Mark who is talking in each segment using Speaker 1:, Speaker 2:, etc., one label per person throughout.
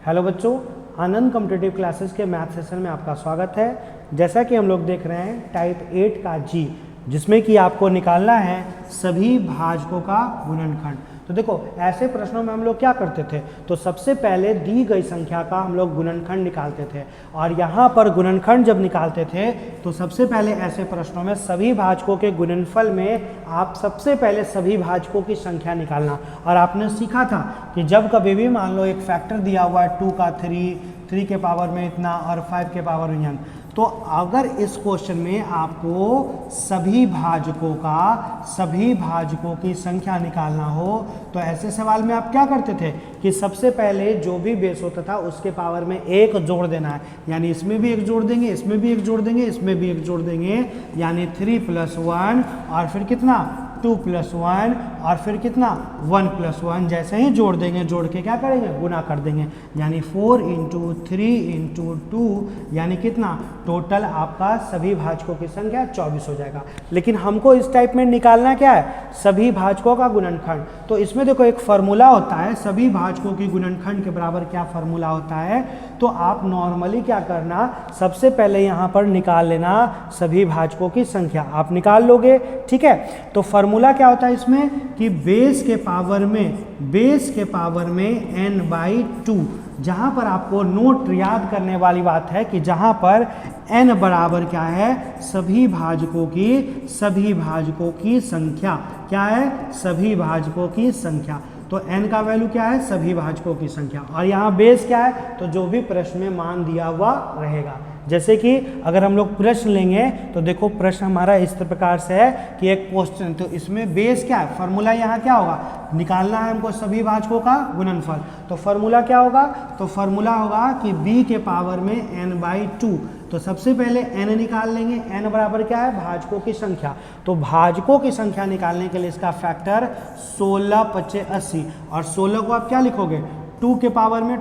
Speaker 1: Hello बच्चों, आनंद competitive classes के math session में आपका स्वागत है। जैसा कि हम लोग देख रहे हैं टाइप 8 का जी, जिसमें कि आपको निकालना है सभी भाजकों का गुणनखंड। तो देखो, ऐसे प्रश्नों में हम लोग क्या करते थे, तो सबसे पहले दी गई संख्या का हम लोग गुणनखंड निकालते थे। और यहाँ पर गुणनखंड जब निकालते थे तो सबसे पहले ऐसे प्रश्नों में सभी भाजकों के गुणनफल में आप सबसे पहले सभी भाजकों की संख्या निकालना। और आपने सीखा था कि जब कभी भी मान लो एक फैक्टर दिया हुआ है 2 का 3 के पावर में इतना और 5 के पावर में, तो अगर इस क्वेश्चन में आपको सभी भाजकों की संख्या निकालना हो तो ऐसे सवाल में आप क्या करते थे कि सबसे पहले जो भी बेस होता था उसके पावर में 1 जोड़ देना है। यानी इसमें भी 1 जोड़ देंगे, इसमें भी 1 जोड़ देंगे, इसमें भी 1 जोड़ देंगे, यानी 3 + 1 और फिर कितना 2 + 1 और फिर कितना 1 + 1। जैसे ही जोड़ देंगे, जोड़ के क्या करेंगे, गुना कर देंगे, यानी 4 × 3 × 2 यानी कितना टोटल आपका सभी भाजकों की संख्या 24 हो जाएगा। लेकिन हमको इस टाइप में निकालना क्या है, सभी भाजकों का गुणनखंड। तो इसमें देखो एक फार्मूला होता है, सभी भाजकों की गुणनखंड के बराबर क्या फार्मूला होता है। तो आप नॉर्मली क्या करना, सबसे पहले यहाँ पर निकाल लेना सभी भाजकों की संख्या, आप निकाल लोगे, ठीक है। तो फार्मूला क्या होता है इसमें कि बेस के पावर में n/2, जहाँ पर आपको नोट याद करने वाली बात है कि जहाँ पर n बराबर क्या है, सभी भाजकों की संख्या, क्या है, सभी भाजकों की संख्या। तो n का वैल्यू क्या है, सभी भाजकों की संख्या, और यहाँ बेस क्या है, तो जो भी प्रश्न में मान दिया हुआ रहेगा। जैसे कि अगर हम लोग प्रश्न लेंगे तो देखो प्रश्न हमारा इस प्रकार से है कि एक क्वेश्चन, तो इसमें बेस क्या है, फार्मूला यहाँ क्या होगा, निकालना है हमको सभी भाजकों का गुणनफल। तो फार्मूला क्या होगा, तो फार्मूला होगा कि b के पावर में n/2। तो सबसे पहले n निकाल लेंगे, n बराबर क्या है, भाजकों की संख्या। तो भाजकों की संख्या निकालने के लिए इसका फैक्टर 16 × 25 80, और 16 को आप क्या लिखोगे, 2 के पावर में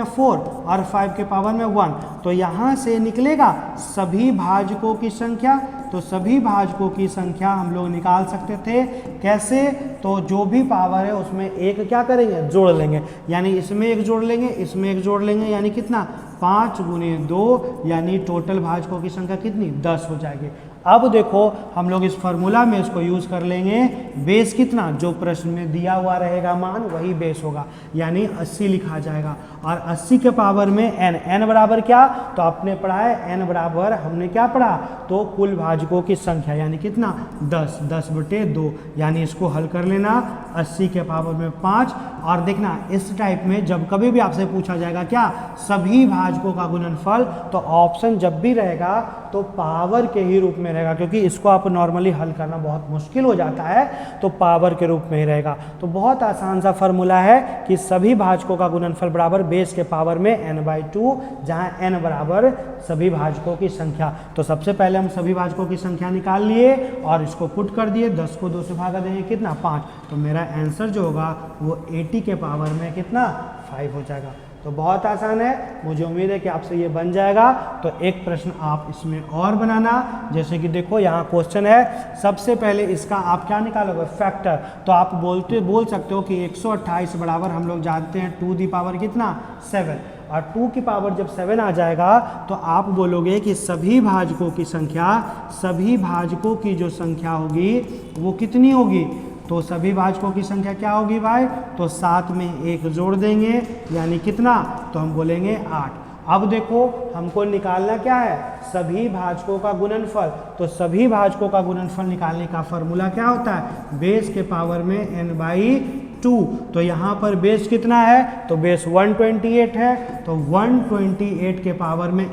Speaker 1: 4 और 5 के पावर में 1। तो यहाँ से निकलेगा सभी भाजकों की संख्या। तो सभी भाजकों की संख्या हम लोग निकाल सकते थे, कैसे, तो जो भी पावर है उसमें एक क्या करेंगे, जोड़ लेंगे, यानी इसमें 1 जोड़ लेंगे, इसमें 1 जोड़ लेंगे, यानी कितना 5 × 2, यानी टोटल भाजकों की संख्या कितनी 10 हो जाएगी। अब देखो हम लोग इस फार्मूला में इसको यूज कर लेंगे, बेस कितना, जो प्रश्न में दिया हुआ रहेगा मान वही बेस होगा, यानी 80 लिखा जाएगा। और 80 के पावर में n बराबर क्या, तो आपने पढ़ा है n बराबर, हमने क्या पढ़ा, तो कुल भाजकों की संख्या, यानी कितना 10/2, यानी इसको हल कर लेना 80 के पावर में 5। और देखना इस टाइप में जब कभी भी आपसे पूछा जाएगा क्या, सभी भाजकों का गुणनफल, तो ऑप्शन जब भी रहेगा तो पावर के ही रूप में रहेगा, क्योंकि इसको आप नॉर्मली हल करना बहुत मुश्किल हो जाता है, तो पावर के रूप में ही रहेगा। तो बहुत आसान सा फॉर्मूला है कि सभी भाजकों का गुणनफल बराबर बेस के पावर में n/2, जहाँ n बराबर सभी भाजकों की संख्या। तो सबसे पहले हम सभी भाजकों की संख्या निकाल लिए और इसको पुट कर दिए, 10 को 2 से भागा देंगे कितना 5। तो मेरा आंसर जो होगा वो 80 के पावर में कितना 5 हो जाएगा। तो बहुत आसान है, मुझे उम्मीद है कि आपसे ये बन जाएगा। तो एक प्रश्न आप इसमें और बनाना, जैसे कि देखो यहाँ क्वेश्चन है, सबसे पहले इसका आप क्या निकालोगे, फैक्टर। तो आप बोल सकते हो कि 128 बराबर हम लोग जानते हैं 2 की पावर कितना 7, और 2 की पावर जब 7 आ जाएगा तो आप बोलोगे कि सभी भाजकों की जो संख्या होगी वो कितनी होगी। तो सभी भाजकों की संख्या क्या होगी भाई, तो 7 में 1 जोड़ देंगे, यानी कितना, तो हम बोलेंगे 8। अब देखो हमको निकालना क्या है, सभी भाजकों का गुणनफल। तो सभी भाजकों का गुणनफल निकालने का फॉर्मूला क्या होता है, बेस के पावर में n/2। तो यहाँ पर बेस कितना है, तो बेस 128 है, तो 128 के पावर में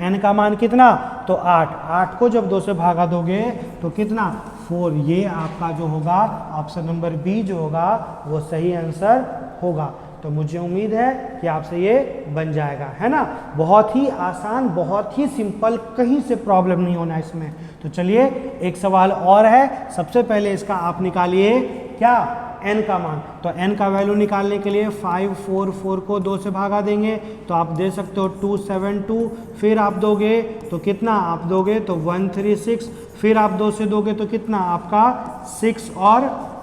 Speaker 1: n का मान कितना, तो 8 को जब 2 से भागा दोगे तो कितना 4। ये आपका जो होगा ऑप्शन नंबर बी जो होगा वो सही आंसर होगा। तो मुझे उम्मीद है कि आपसे ये बन जाएगा, है ना। बहुत ही आसान, बहुत ही सिंपल, कहीं से प्रॉब्लम नहीं होना इसमें। तो चलिए एक सवाल और है। सबसे पहले इसका आप निकालिए क्या, n का मान। तो n का वैल्यू निकालने के लिए 544 को 2 से भागा देंगे, तो आप दे सकते हो 272। फिर आप दोगे तो कितना, आप दोगे तो 136। फिर आप 2 से दोगे तो कितना आपका 6 और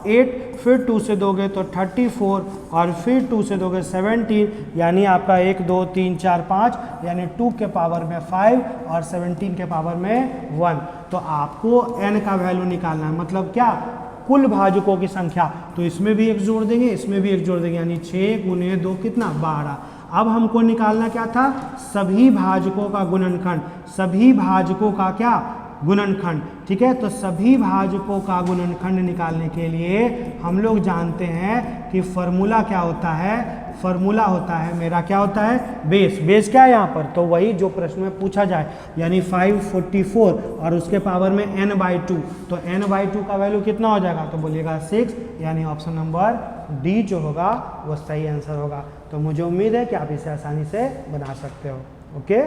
Speaker 1: 8। फिर 2 से दोगे तो 34 और फिर 2 से दोगे 17, यानी आपका 1 2 3 4 5, यानी 2 के पावर में 5 और 17 के पावर में 1। तो आपको n का वैल्यू निकालना है, मतलब क्या, कुल भाजकों की संख्या। तो इसमें भी एक जोड़ देंगे, इसमें भी एक जोड़ देंगे, यानी 6 गुने 2 कितना, 12। अब हमको निकालना क्या था, सभी भाजकों का गुणनखंड, सभी भाजकों का क्या, गुणनखंड। ठीक है, तो सभी भाजकों का गुणनखंड निकालने के लिए हम लोग जानते हैं कि फॉर्मूला क्या होता है, फॉर्मूला होता है मेरा क्या होता है, बेस। बेस क्या है यहाँ पर, तो वही जो प्रश्न में पूछा जाए, यानी 544 और उसके पावर में n/2, तो n/2 का वैल्यू कितना हो जाएगा, तो बोलिएगा 6, यानी ऑप्शन नंबर डी जो होगा वो सही आंसर होगा। तो मुझे उम्मीद है कि आप इसे आसानी से बना सकते हो। ओके।